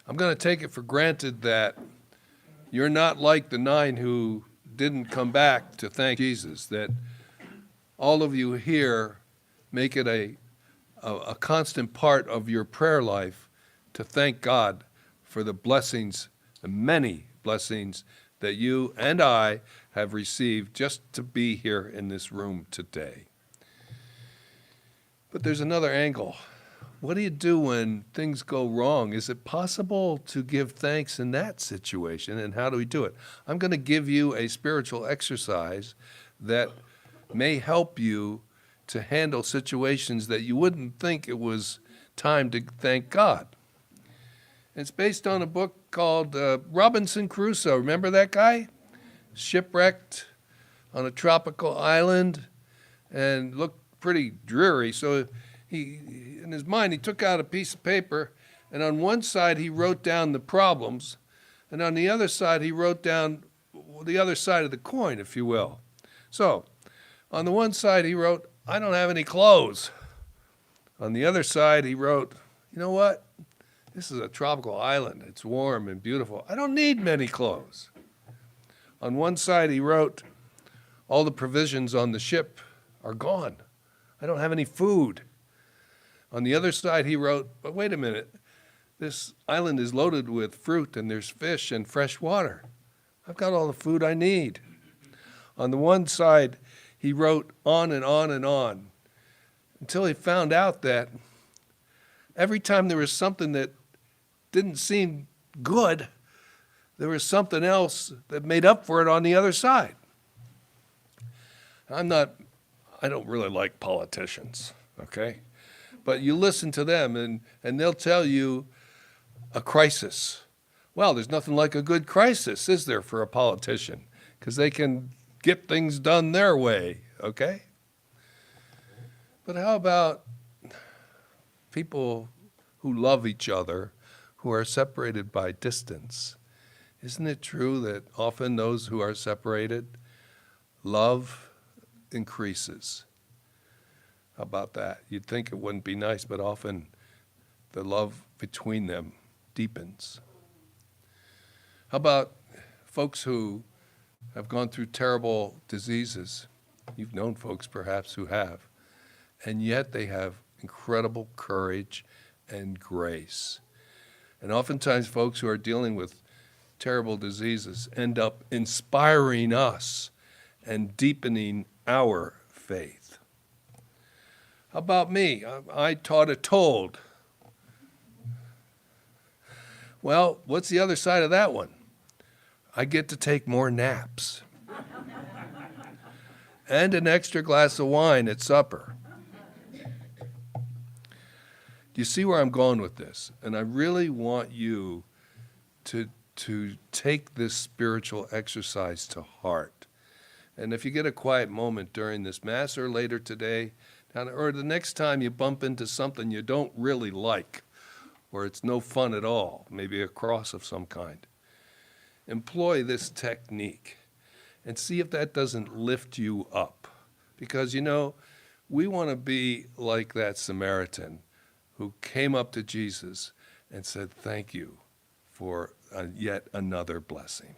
I'm going to take it for granted that you're not like the 9 who didn't come back to thank Jesus, that all of you here make it a constant part of your prayer life to thank God for the blessings, the many blessings that you and I have received just to be here in this room today. But there's another angle. What do you do when things go wrong? Is it possible to give thanks in that situation, and how do we do it? I'm going to give you a spiritual exercise that may help you to handle situations that you wouldn't think it was time to thank God. It's based on a book called Robinson Crusoe. Remember that guy? Shipwrecked on a tropical island and looked pretty dreary. So he, in his mind, he took out a piece of paper, and on one side he wrote down the problems, and on the other side he wrote down the other side of the coin, if you will. So on the one side he wrote, I don't have any clothes. On the other side he wrote, you know what? This is a tropical island. It's warm and beautiful. I don't need many clothes. On one side he wrote, all the provisions on the ship are gone. I don't have any food. On the other side he wrote, but wait a minute, this island is loaded with fruit and there's fish and fresh water. I've got all the food I need. On the one side he wrote on and on and on until he found out that every time there was something that didn't seem good, there was something else that made up for it on the other side. I don't really like politicians, okay? But you listen to them and they'll tell you a crisis. Well, there's nothing like a good crisis, is there, for a politician? Because they can get things done their way, okay? But how about people who love each other, who are separated by distance? Isn't it true that often those who are separated, love increases? How about that? You'd think it wouldn't be nice, but often the love between them deepens. How about folks who have gone through terrible diseases? You've known folks perhaps who have, and yet they have incredible courage and grace. And oftentimes folks who are dealing with terrible diseases end up inspiring us and deepening our faith. How about me? I taught it told. Well, what's the other side of that one? I get to take more naps. And an extra glass of wine at supper. Do you see where I'm going with this? And I really want you to take this spiritual exercise to heart. And if you get a quiet moment during this Mass or later today, or the next time you bump into something you don't really like, or it's no fun at all, maybe a cross of some kind, employ this technique and see if that doesn't lift you up. Because, you know, we want to be like that Samaritan who came up to Jesus and said, thank you for yet another blessing.